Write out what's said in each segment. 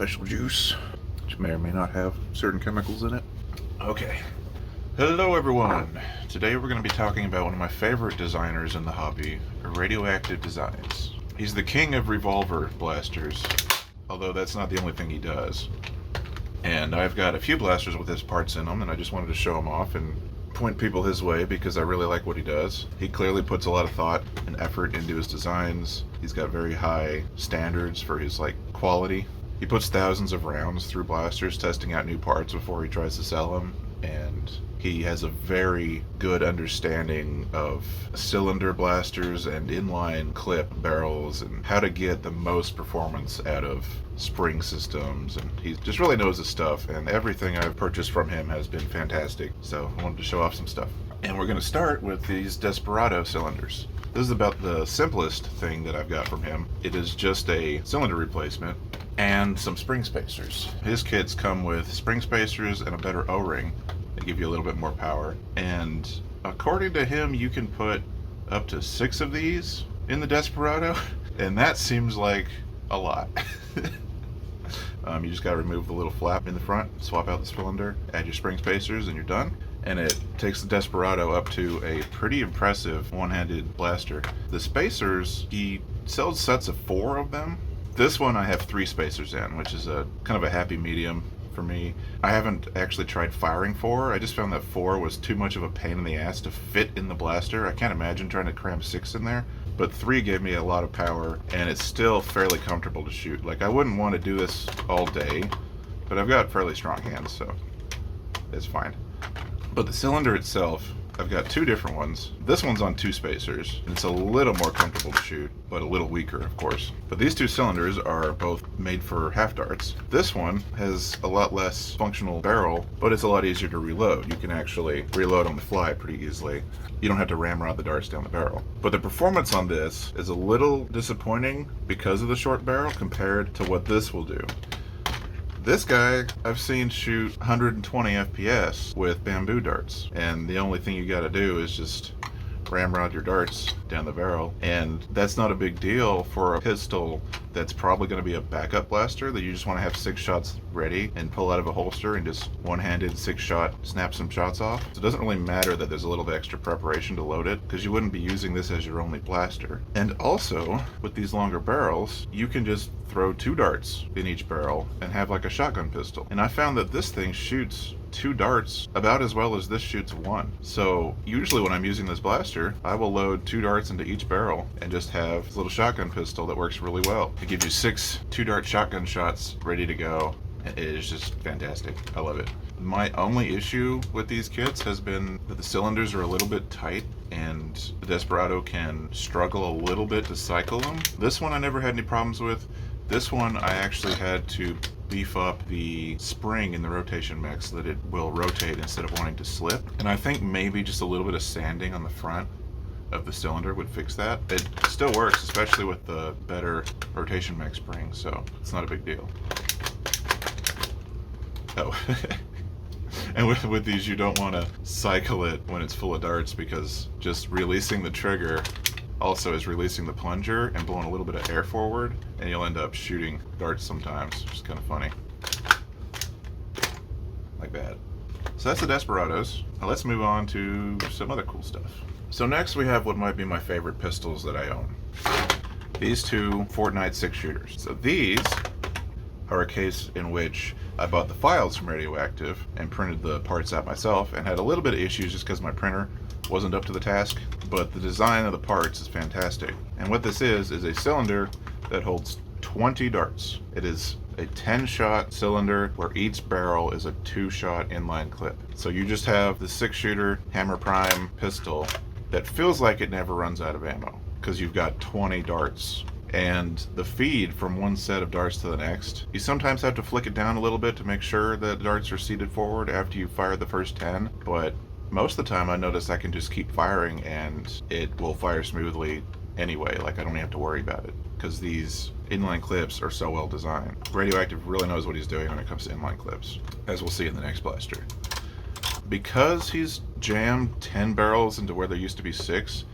special juice, which may or may not have certain chemicals in it. Okay. Hello everyone! Today we're going to be talking about one of my favorite designers in the hobby, Radioactive Designs. He's the king of revolver blasters, although that's not the only thing he does. And I've got a few blasters with his parts in them, and I just wanted to show them off and point people his way because I really like what he does. He clearly puts a lot of thought and effort into his designs. He's got very high standards for his quality. He puts thousands of rounds through blasters, testing out new parts before he tries to sell them, and he has a very good understanding of cylinder blasters and inline clip barrels and how to get the most performance out of spring systems, and he just really knows his stuff, and everything I've purchased from him has been fantastic. So I wanted to show off some stuff. And we're going to start with these Desperado cylinders. This is about the simplest thing that I've got from him. It is just a cylinder replacement and some spring spacers. His kits come with spring spacers and a better O-ring. They give you a little bit more power. And according to him, you can put up to 6 of these in the Desperado, and that seems like a lot. You just got to remove the little flap in the front, swap out the cylinder, add your spring spacers, and you're done. And it takes the Desperado up to a pretty impressive one-handed blaster. The spacers, he sells sets of 4 of them. This one I have 3 spacers in, which is a kind of a happy medium for me. I haven't actually tried firing 4. I just found that 4 was too much of a pain in the ass to fit in the blaster. I can't imagine trying to cram 6 in there. But 3 gave me a lot of power, and it's still fairly comfortable to shoot. I wouldn't want to do this all day, but I've got fairly strong hands, so it's fine. But the cylinder itself, I've got 2 different ones. This one's on 2 spacers, and it's a little more comfortable to shoot, but a little weaker, of course. But these 2 cylinders are both made for half darts. This one has a lot less functional barrel, but it's a lot easier to reload. You can actually reload on the fly pretty easily. You don't have to ramrod the darts down the barrel. But the performance on this is a little disappointing because of the short barrel compared to what this will do. This guy I've seen shoot 120 FPS with bamboo darts, and the only thing you gotta do is just ramrod your darts down the barrel, and that's not a big deal for a pistol that's probably going to be a backup blaster that you just want to have 6 shots ready and pull out of a holster and just one-handed 6-shot snap some shots off. So it doesn't really matter that there's a little bit extra preparation to load it, because you wouldn't be using this as your only blaster. And also with these longer barrels, you can just throw 2 darts in each barrel and have like a shotgun pistol. And I found that this thing shoots 2 darts about as well as this shoots 1. So usually when I'm using this blaster, I will load 2 darts into each barrel and just have this little shotgun pistol that works really well. It gives you 6 2-dart shotgun shots ready to go. It is just fantastic. I love it. My only issue with these kits has been that the cylinders are a little bit tight, and the Desperado can struggle a little bit to cycle them. This one I never had any problems with. This one I actually had to beef up the spring in the rotation mix so that it will rotate instead of wanting to slip. And I think maybe just a little bit of sanding on the front of the cylinder would fix that. It still works, especially with the better rotation mix spring, so it's not a big deal. Oh, and with these you don't want to cycle it when it's full of darts, because just releasing the trigger also is releasing the plunger and blowing a little bit of air forward, and you'll end up shooting darts sometimes, which is kind of funny. Like that. So that's the Desperados. Now let's move on to some other cool stuff. So next we have what might be my favorite pistols that I own. These 2 Fortnite 6-shooters. So these are a case in which I bought the files from Radioactive and printed the parts out myself, and had a little bit of issues just because my printer wasn't up to the task, but the design of the parts is fantastic. And what this is a cylinder that holds 20 darts. It is a 10-shot cylinder where each barrel is a 2-shot inline clip. So you just have the 6-shooter hammer prime pistol that feels like it never runs out of ammo, because you've got 20 darts. And the feed from one set of darts to the next, you sometimes have to flick it down a little bit to make sure that the darts are seated forward after you fire the first 10, but most of the time I notice I can just keep firing and it will fire smoothly anyway. I don't even have to worry about it, because these inline clips are so well designed. Radioactive really knows what he's doing when it comes to inline clips, as we'll see in the next blaster. Because he's jammed 10 barrels into where there used to be 6,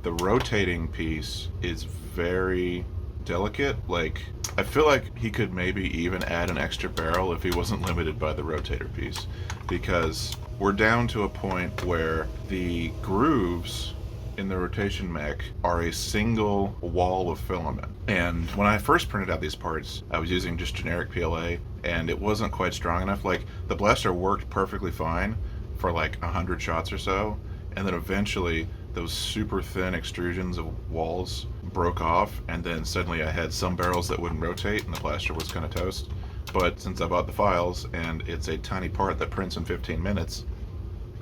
the rotating piece is very delicate. Like, I feel like he could maybe even add an extra barrel if he wasn't limited by the rotator piece, because we're down to a point where the grooves in the rotation mech are a single wall of filament. And when I first printed out these parts, I was using just generic PLA, and it wasn't quite strong enough. Like, the blaster worked perfectly fine for like 100 shots or so, and then eventually those super thin extrusions of walls broke off, and then suddenly I had some barrels that wouldn't rotate and the blaster was kind of toast. But since I bought the files and it's a tiny part that prints in 15 minutes,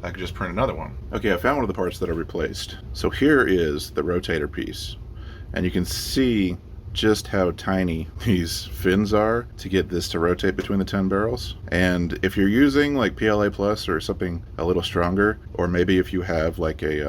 I could just print another one. Okay, I found one of the parts that I replaced. So here is the rotator piece, and you can see just how tiny these fins are to get this to rotate between the 10 barrels. And if you're using like PLA Plus or something a little stronger, or maybe if you have like a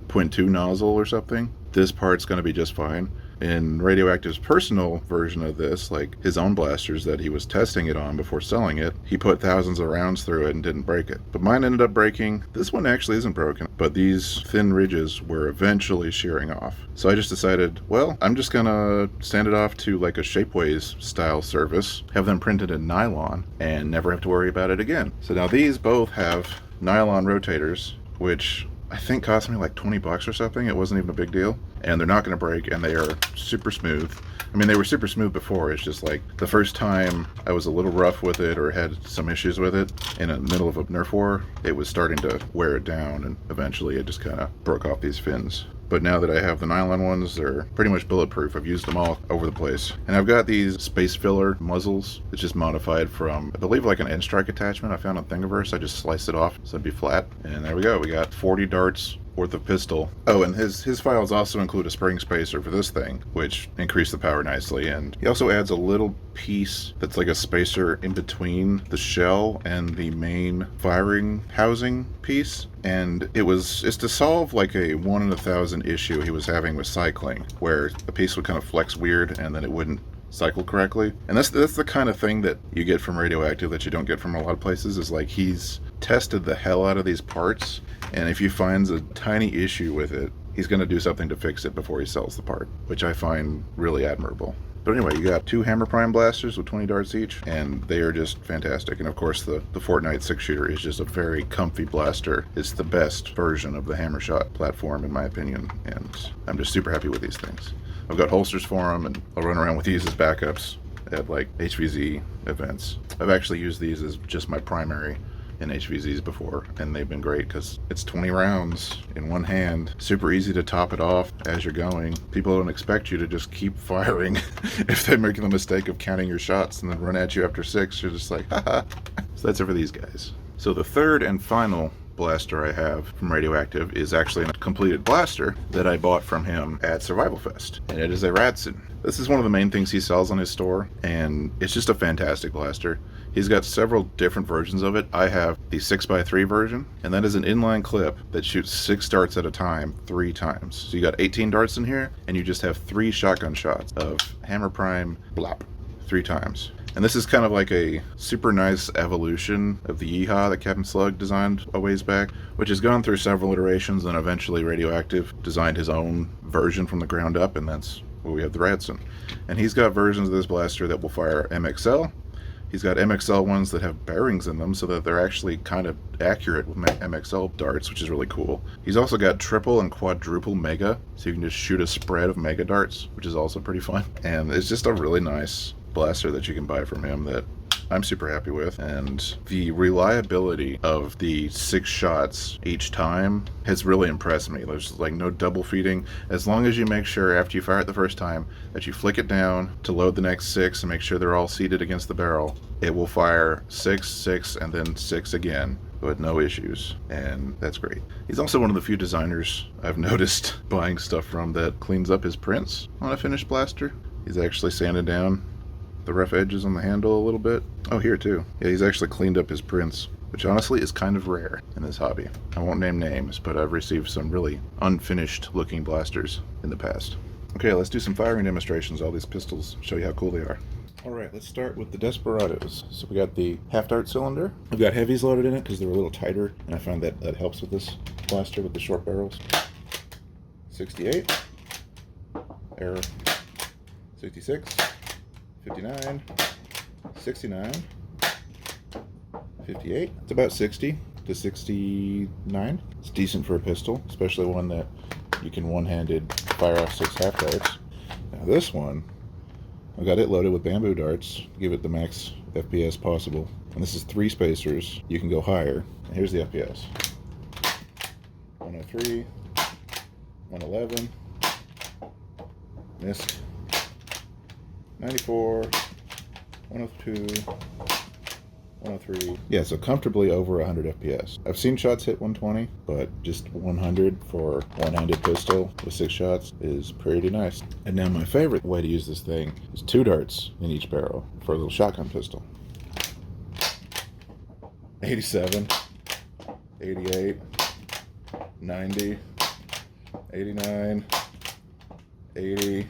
0.2 nozzle or something, this part's going to be just fine. In Radioactive's personal version of this, like his own blasters that he was testing it on before selling it, he put thousands of rounds through it and didn't break it. But mine ended up breaking. This one actually isn't broken, but these thin ridges were eventually shearing off. So I just decided, well, I'm just gonna sand it off to like a Shapeways style service, have them printed in nylon, and never have to worry about it again. So now these both have nylon rotators, which I think cost me like 20 bucks or something. It wasn't even a big deal. And they're not going to break, and they are super smooth. I mean, they were super smooth before. It's just like the first time I was a little rough with it or had some issues with it in the middle of a Nerf war, it was starting to wear it down, and eventually it just kind of broke off these fins. But now that I have the nylon ones, they're pretty much bulletproof. I've used them all over the place. And I've got these space filler muzzles. It's just modified from, I believe, like an end strike attachment I found on Thingiverse. I just sliced it off so it'd be flat. And there we go. We got 40 darts worth of pistol. Oh, and his files also include a spring spacer for this thing, which increased the power nicely. And he also adds a little piece that's like a spacer in between the shell and the main firing housing piece. And it's to solve like a 1 in 1,000 issue he was having with cycling, where the piece would kind of flex weird and then it wouldn't cycle correctly. And that's the kind of thing that you get from Radioactive that you don't get from a lot of places, is like he's tested the hell out of these parts, and if he finds a tiny issue with it, he's going to do something to fix it before he sells the part, which I find really admirable. But anyway, you got 2 Hammer Prime blasters with 20 darts each, and they are just fantastic. And of course, the Fortnite 6-shooter is just a very comfy blaster. It's the best version of the Hammer Shot platform, in my opinion, and I'm just super happy with these things. I've got holsters for them, and I'll run around with these as backups at like HVZ events. I've actually used these as just my primary in HVZs before, and they've been great because it's 20 rounds in one hand. Super easy to top it off as you're going. People don't expect you to just keep firing. If they make the mistake of counting your shots and then run at you after 6, you're just like, haha. So that's it for these guys. So the third and final blaster I have from Radioactive is actually a completed blaster that I bought from him at Survival Fest, and it is a Radson. This is one of the main things he sells on his store, and it's just a fantastic blaster. He's got several different versions of it. I have the 6x3 version, and that is an inline clip that shoots 6 darts at a time 3 times. So you got 18 darts in here, and you just have 3 shotgun shots of Hammer Prime blop 3 times. And this is kind of like a super nice evolution of the Yeehaw that Captain Slug designed a ways back, which has gone through several iterations, and eventually Radioactive designed his own version from the ground up, and that's where we have the Radson. And he's got versions of this blaster that will fire MXL. He's got MXL ones that have bearings in them so that they're actually kind of accurate with MXL darts, which is really cool. He's also got triple and quadruple mega, so you can just shoot a spread of mega darts, which is also pretty fun. And it's just a really nice blaster that you can buy from him that I'm super happy with, and the reliability of the 6 shots each time has really impressed me. There's like no double feeding. As long as you make sure after you fire it the first time that you flick it down to load the next 6 and make sure they're all seated against the barrel, it will fire 6, 6, and then 6 again with no issues, and that's great. He's also one of the few designers I've noticed buying stuff from that cleans up his prints on a finished blaster. He's actually sanded down the rough edges on the handle a little bit. Oh, here too. Yeah, he's actually cleaned up his prints, which honestly is kind of rare in this hobby. I won't name names, but I've received some really unfinished looking blasters in the past. Okay, let's do some firing demonstrations. All these pistols, show you how cool they are. Alright, let's start with the Desperados. So we got the half dart cylinder. We've got heavies loaded in it because they're a little tighter, and I find that helps with this blaster with the short barrels. 68. Error. 66, 59, 69, 58. It's about 60 to 69. It's decent for a pistol, especially one that you can one-handed fire off 6 half darts. Now this one, I got it loaded with bamboo darts to give it the max FPS possible. And this is 3 spacers. You can go higher. And here's the FPS. 103, 111, missed, 94, 102, 103. Yeah, so comfortably over 100 FPS. I've seen shots hit 120, but just 100 for one-handed pistol with 6 shots is pretty nice. And now my favorite way to use this thing is 2 darts in each barrel for a little shotgun pistol. 87, 88, 90, 89, 80,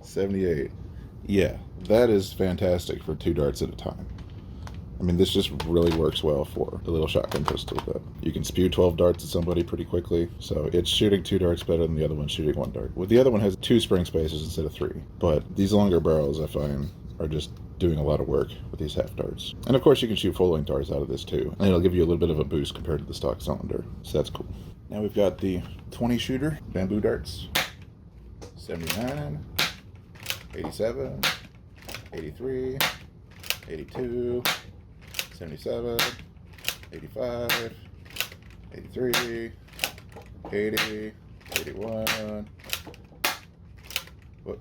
78. Yeah, that is fantastic for 2 darts at a time. I mean, this just really works well for a little shotgun pistol, but you can spew 12 darts at somebody pretty quickly, so it's shooting 2 darts better than the other one shooting 1 dart. Well, the other one has 2 spring spacers instead of 3, but these longer barrels, I find, are just doing a lot of work with these half darts. And of course, you can shoot full-length darts out of this too, and it'll give you a little bit of a boost compared to the stock cylinder, so that's cool. Now we've got the 20 shooter bamboo darts. 79, 87, 83, 82, 77, 85, 83, 80, 81. What?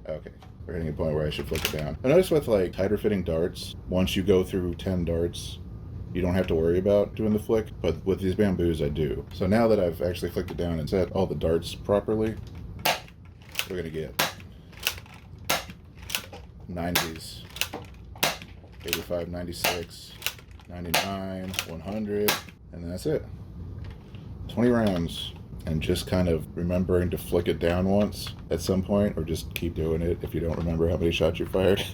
Okay, we're hitting a point where I should flip it down. I noticed with like tighter fitting darts, once you go through 10 darts, you don't have to worry about doing the flick, but with these bamboos I do. So now that I've actually flicked it down and set all the darts properly, we're gonna get 90s, 85, 96, 99, 100, and that's it. 20 rounds, and just kind of remembering to flick it down once at some point, or just keep doing it if you don't remember how many shots you fired,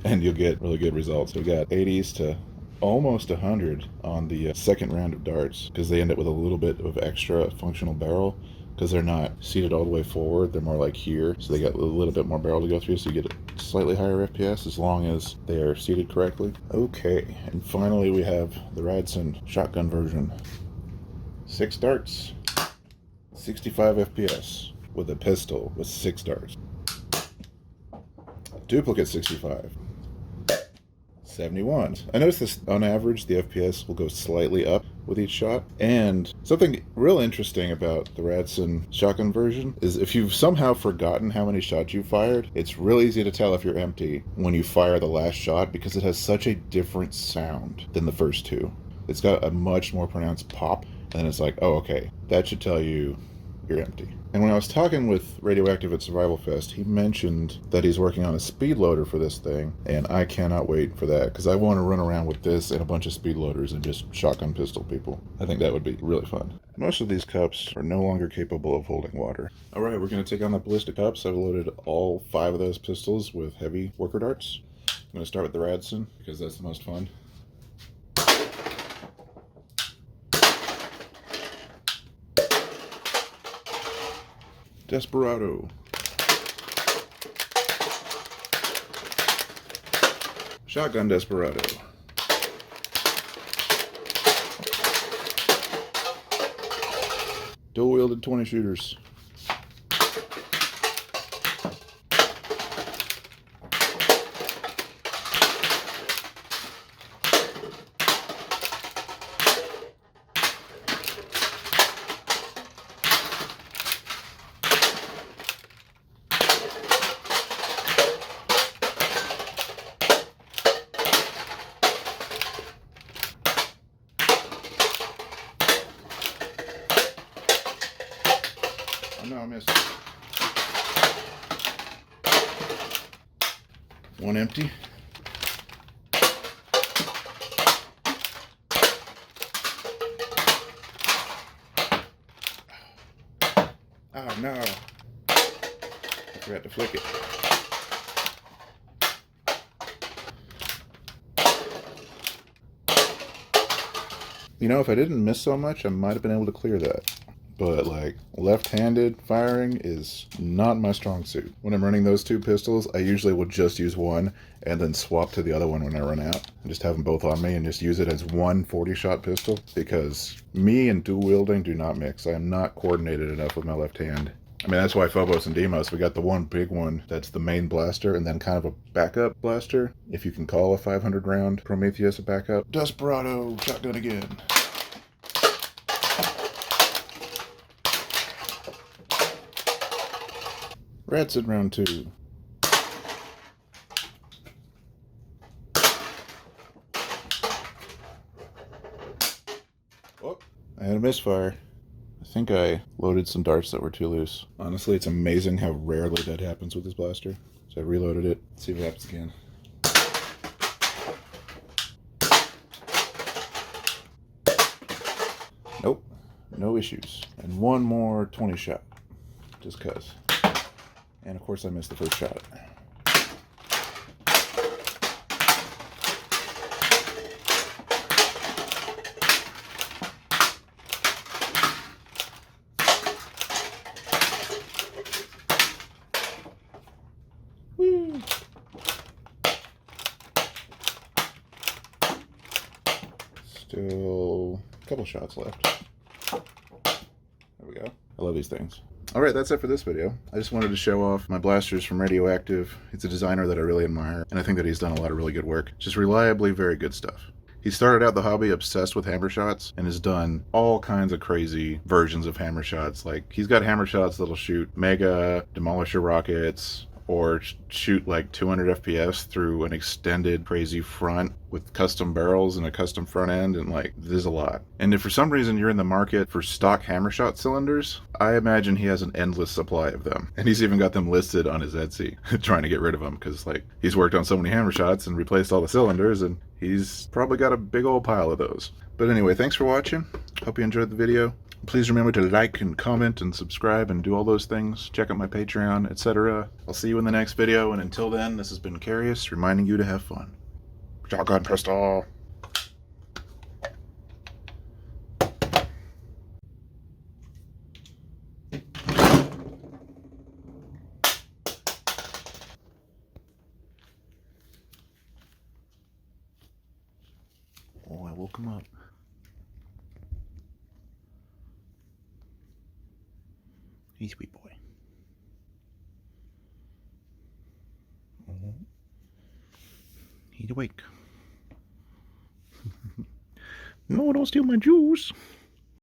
and you'll get really good results. We got 80s to almost 100 on the second round of darts, because they end up with a little bit of extra functional barrel, because they're not seated all the way forward, they're more like here, so they got a little bit more barrel to go through, so you get a slightly higher FPS as long as they are seated correctly. Okay, and finally we have the Radson shotgun version. 6 darts, 65 FPS with a pistol with 6 darts. Duplicate 65. 71. I noticed this on average, the FPS will go slightly up with each shot. And something real interesting about the Radson shotgun version is if you've somehow forgotten how many shots you fired, it's real easy to tell if you're empty when you fire the last shot, because it has such a different sound than the first 2. It's got a much more pronounced pop, and it's like, oh, okay, that should tell you you're empty. And when I was talking with Radioactive at Survival Fest, he mentioned that he's working on a speed loader for this thing, and I cannot wait for that, because I want to run around with this and a bunch of speed loaders and just shotgun pistol people. I think that would be really fun. Most of these cups are no longer capable of holding water. Alright, we're going to take on the ballistic cups. I've loaded all 5 of those pistols with heavy worker darts. I'm going to start with the Radson, because that's the most fun. Desperado. Shotgun Desperado. Dual-wielded 20 shooters. Oh no, I missed. 1 empty. Oh no. I forgot to flick it. You know, if I didn't miss so much, I might have been able to clear that. but like left-handed firing is not my strong suit. When I'm running those two pistols, I usually will just use one and then swap to the other one when I run out. And just have them both on me and just use it as one 40-shot pistol, because me and dual wielding do not mix. I am not coordinated enough with my left hand. I mean, that's why Phobos and Deimos, we got the one big one that's the main blaster, and then kind of a backup blaster, if you can call a 500 round Prometheus a backup. Desperado shotgun again. Radson round 2. Oh, I had a misfire. I think I loaded some darts that were too loose. Honestly, it's amazing how rarely that happens with this blaster. So I reloaded it. Let's see if it happens again. Nope, no issues. And one more 20 shot, just cuz. And of course I missed the first shot. Woo! Still a couple shots left. There we go. I love these things. Alright, that's it for this video. I just wanted to show off my blasters from Radioactive. It's a designer that I really admire, and I think that he's done a lot of really good work. Just reliably very good stuff. He started out the hobby obsessed with hammer shots and has done all kinds of crazy versions of hammer shots. Like, he's got hammer shots that'll shoot mega demolisher rockets, or shoot like 200 FPS through an extended crazy front with custom barrels and a custom front end, and like, there's a lot. And if for some reason you're in the market for stock hammer shot cylinders, I imagine he has an endless supply of them. And he's even got them listed on his Etsy, trying to get rid of them, because like, he's worked on so many hammer shots and replaced all the cylinders, and he's probably got a big old pile of those. But anyway, thanks for watching. Hope you enjoyed the video. Please remember to like and comment and subscribe and do all those things. Check out my Patreon, etc. I'll see you in the next video, and until then, this has been Carius, reminding you to have fun. Shotgun pistol! Oh, I woke him up. He's a sweet boy. He's awake. No, don't steal my juice.